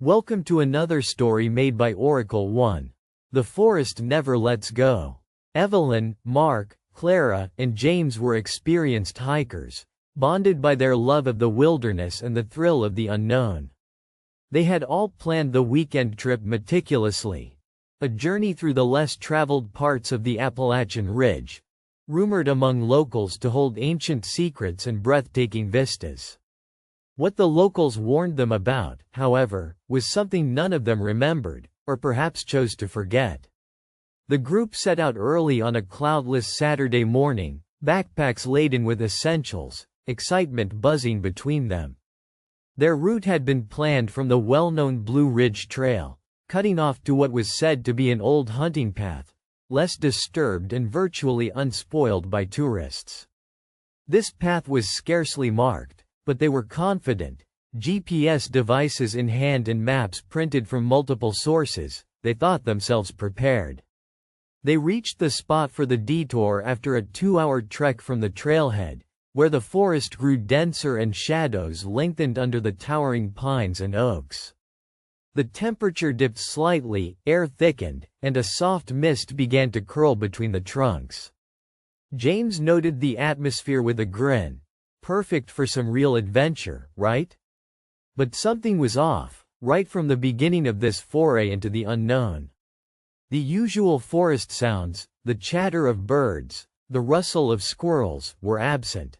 Welcome to another story made by Oracle 1. The forest never lets go. Evelyn, Mark, Clara, and James were experienced hikers, bonded by their love of the wilderness and the thrill of the unknown. They had all planned the weekend trip meticulously, a journey through the less traveled parts of the Appalachian Ridge, rumored among locals to hold ancient secrets and breathtaking vistas. What the locals warned them about, however, was something none of them remembered, or perhaps chose to forget. The group set out early on a cloudless Saturday morning, backpacks laden with essentials, excitement buzzing between them. Their route had been planned from the well-known Blue Ridge Trail, cutting off to what was said to be an old hunting path, less disturbed and virtually unspoiled by tourists. This path was scarcely marked, but they were confident, GPS devices in hand and maps printed from multiple sources. They thought themselves prepared. They reached the spot for the detour after a 2-hour trek from the trailhead, where the forest grew denser and shadows lengthened under the towering pines and oaks. The temperature dipped slightly, air thickened, and a soft mist began to curl between the trunks. James noted the atmosphere with a grin. Perfect for some real adventure, right? But something was off, right from the beginning of this foray into the unknown. The usual forest sounds, the chatter of birds, the rustle of squirrels, were absent.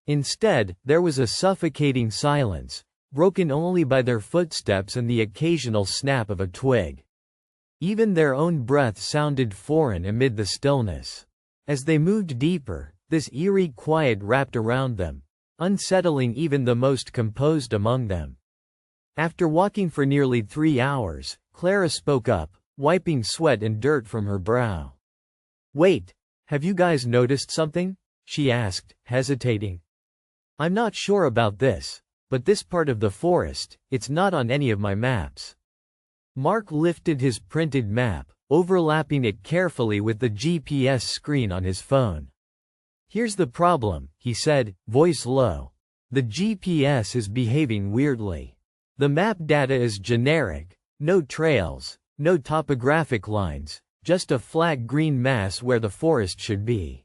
Instead, there was a suffocating silence, broken only by their footsteps and the occasional snap of a twig. Even their own breath sounded foreign amid the stillness. As they moved deeper, this eerie quiet wrapped around them, unsettling even the most composed among them. After walking for nearly 3 hours, Clara spoke up, wiping sweat and dirt from her brow. "Wait, have you guys noticed something?" she asked, hesitating. "I'm not sure about this, but this part of the forest, it's not on any of my maps." Mark lifted his printed map, overlapping it carefully with the GPS screen on his phone. "Here's the problem," he said, voice low. "The GPS is behaving weirdly. The map data is generic, no trails, no topographic lines, just a flat green mass where the forest should be.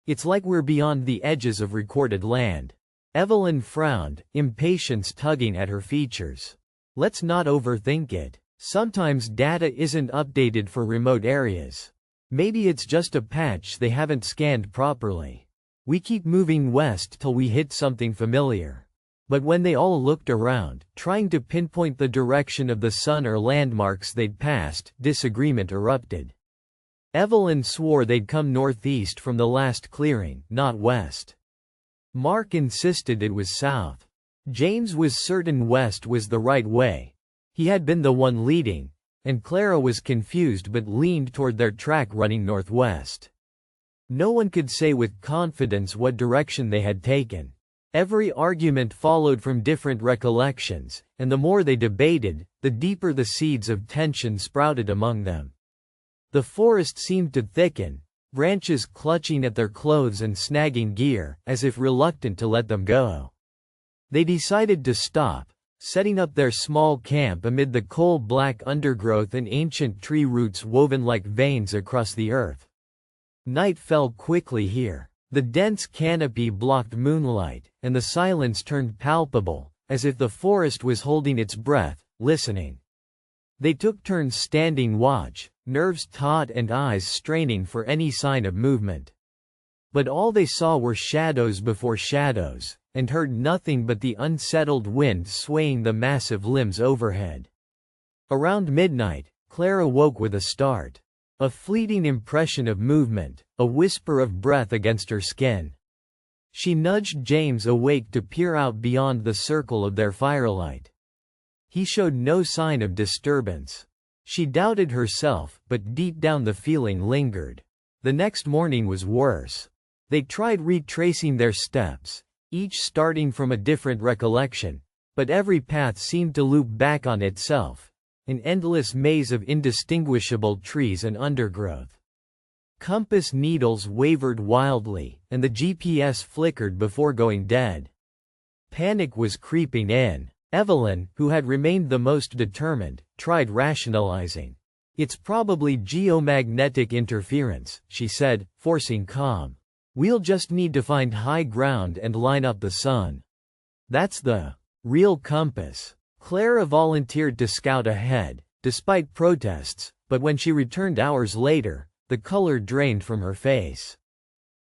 It's like we're beyond the edges of recorded land." Evelyn frowned, impatience tugging at her features. "Let's not overthink it. Sometimes data isn't updated for remote areas. Maybe it's just a patch they haven't scanned properly. We keep moving west till we hit something familiar." But when they all looked around, trying to pinpoint the direction of the sun or landmarks they'd passed, disagreement erupted. Evelyn swore they'd come northeast from the last clearing, not west. Mark insisted it was south. James was certain west was the right way. He had been the one leading, and Clara was confused but leaned toward their track running northwest. No one could say with confidence what direction they had taken. Every argument followed from different recollections, and the more they debated, the deeper the seeds of tension sprouted among them. The forest seemed to thicken, branches clutching at their clothes and snagging gear, as if reluctant to let them go. They decided to stop, setting up their small camp amid the coal-black undergrowth and ancient tree roots woven like veins across the earth. Night fell quickly here. The dense canopy blocked moonlight, and the silence turned palpable, as if the forest was holding its breath, listening. They took turns standing watch, nerves taut and eyes straining for any sign of movement. But all they saw were shadows before shadows, and heard nothing but the unsettled wind swaying the massive limbs overhead. Around midnight, Clara woke with a start. A fleeting impression of movement, a whisper of breath against her skin. She nudged James awake to peer out beyond the circle of their firelight. He showed no sign of disturbance. She doubted herself, but deep down the feeling lingered. The next morning was worse. They tried retracing their steps, each starting from a different recollection, but every path seemed to loop back on itself, an endless maze of indistinguishable trees and undergrowth. Compass needles wavered wildly, and the GPS flickered before going dead. Panic was creeping in. Evelyn, who had remained the most determined, tried rationalizing. "It's probably geomagnetic interference," she said, forcing calm. "We'll just need to find high ground and line up the sun. That's the real compass." Clara volunteered to scout ahead, despite protests, but when she returned hours later, the color drained from her face.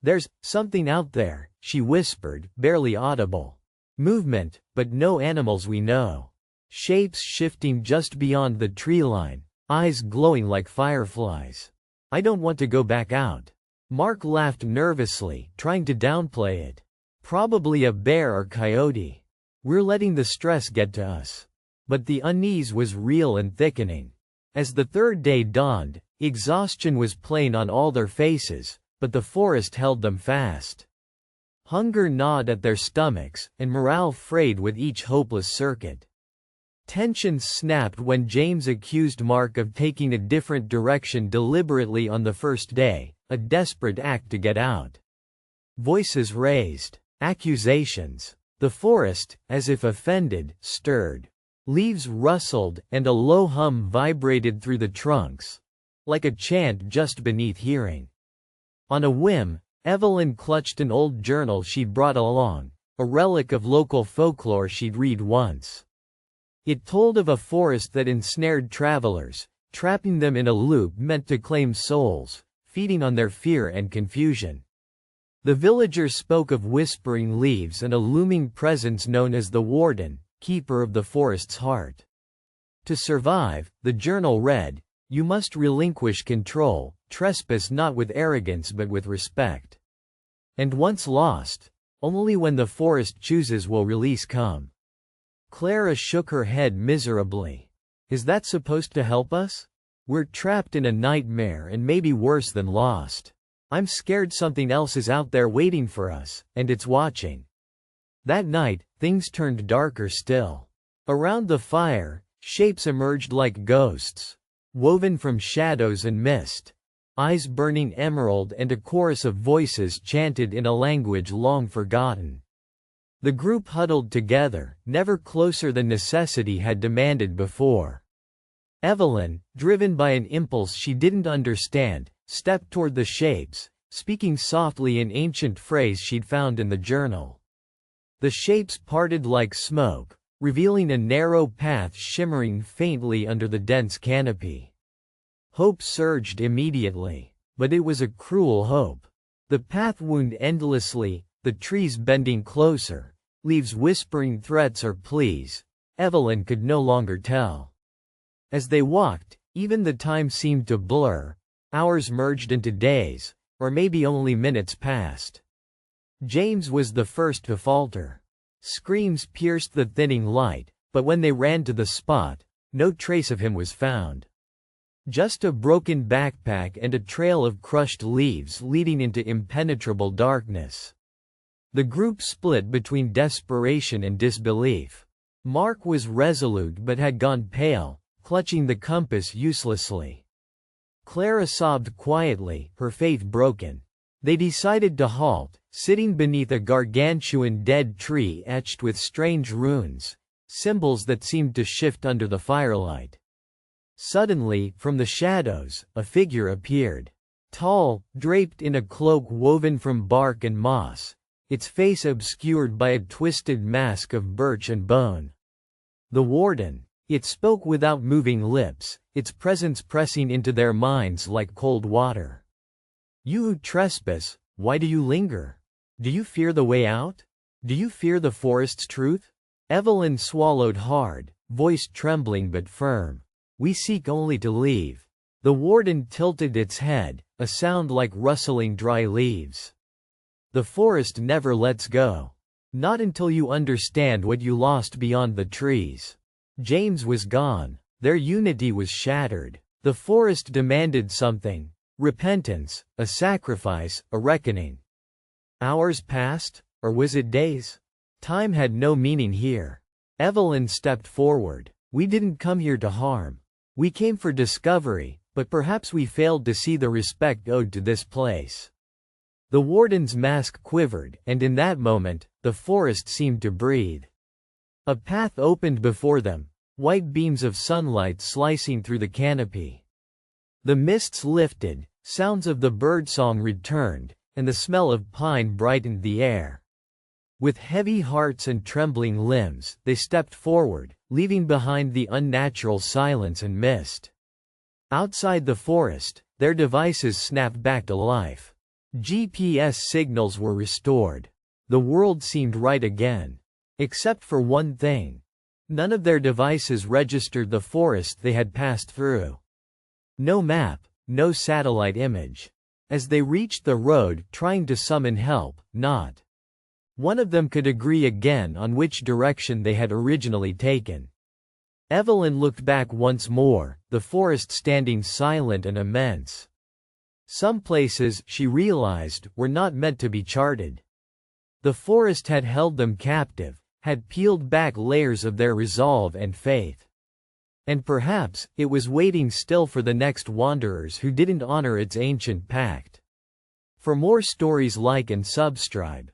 "There's something out there," she whispered, barely audible. "Movement, but no animals we know. Shapes shifting just beyond the tree line, eyes glowing like fireflies. I don't want to go back out." Mark laughed nervously, trying to downplay it. "Probably a bear or coyote. We're letting the stress get to us." But the unease was real and thickening. As the third day dawned, exhaustion was plain on all their faces, but the forest held them fast. Hunger gnawed at their stomachs, and morale frayed with each hopeless circuit. Tensions snapped when James accused Mark of taking a different direction deliberately on the first day, a desperate act to get out. Voices raised. Accusations. The forest, as if offended, stirred. Leaves rustled, and a low hum vibrated through the trunks, like a chant just beneath hearing. On a whim, Evelyn clutched an old journal she'd brought along, a relic of local folklore she'd read once. It told of a forest that ensnared travelers, trapping them in a loop meant to claim souls, feeding on their fear and confusion. The villagers spoke of whispering leaves and a looming presence known as the Warden, keeper of the forest's heart. To survive, the journal read, you must relinquish control, trespass not with arrogance but with respect. And once lost, only when the forest chooses will release come. Clara shook her head miserably. Is that supposed to help us? We're trapped in a nightmare and maybe worse than lost. I'm scared something else is out there waiting for us, and it's watching. That night, things turned darker still. Around the fire, shapes emerged like ghosts, woven from shadows and mist, eyes burning emerald, and a chorus of voices chanted in a language long forgotten. The group huddled together, never closer than necessity had demanded before. Evelyn, driven by an impulse she didn't understand, stepped toward the shapes, speaking softly in ancient phrase she'd found in the journal. The shapes parted like smoke, revealing a narrow path shimmering faintly under the dense canopy. Hope surged immediately, but it was a cruel hope. The path wound endlessly, the trees bending closer, leaves whispering threats or pleas. Evelyn could no longer tell. As they walked, even the time seemed to blur. Hours merged into days, or maybe only minutes passed. James was the first to falter. Screams pierced the thinning light, but when they ran to the spot, no trace of him was found. Just a broken backpack and a trail of crushed leaves leading into impenetrable darkness. The group split between desperation and disbelief. Mark was resolute but had gone pale, clutching the compass uselessly. Clara sobbed quietly, her faith broken. They decided to halt, sitting beneath a gargantuan dead tree etched with strange runes, symbols that seemed to shift under the firelight. Suddenly, from the shadows, a figure appeared. Tall, draped in a cloak woven from bark and moss, its face obscured by a twisted mask of birch and bone. The Warden. It spoke without moving lips, its presence pressing into their minds like cold water. You who trespass, why do you linger? Do you fear the way out? Do you fear the forest's truth? Evelyn swallowed hard, voice trembling but firm. We seek only to leave. The Warden tilted its head, a sound like rustling dry leaves. The forest never lets go. Not until you understand what you lost beyond the trees. James was gone. Their unity was shattered. The forest demanded something. Repentance, a sacrifice, a reckoning. Hours passed, or was it days? Time had no meaning here. Evelyn stepped forward. We didn't come here to harm. We came for discovery, but perhaps we failed to see the respect owed to this place. The Warden's mask quivered, and in that moment, the forest seemed to breathe. A path opened before them, white beams of sunlight slicing through the canopy. The mists lifted, sounds of the birdsong returned, and the smell of pine brightened the air. With heavy hearts and trembling limbs, they stepped forward, leaving behind the unnatural silence and mist. Outside the forest, their devices snapped back to life. GPS signals were restored. The world seemed right again. Except for one thing. None of their devices registered the forest they had passed through. No map, no satellite image. As they reached the road trying to summon help, not one of them could agree again on which direction they had originally taken. Evelyn looked back once more, the forest standing silent and immense. Some places, she realized, were not meant to be charted. The forest had held them captive, had peeled back layers of their resolve and faith. And perhaps, it was waiting still for the next wanderers who didn't honor its ancient pact. For more stories, like and subscribe.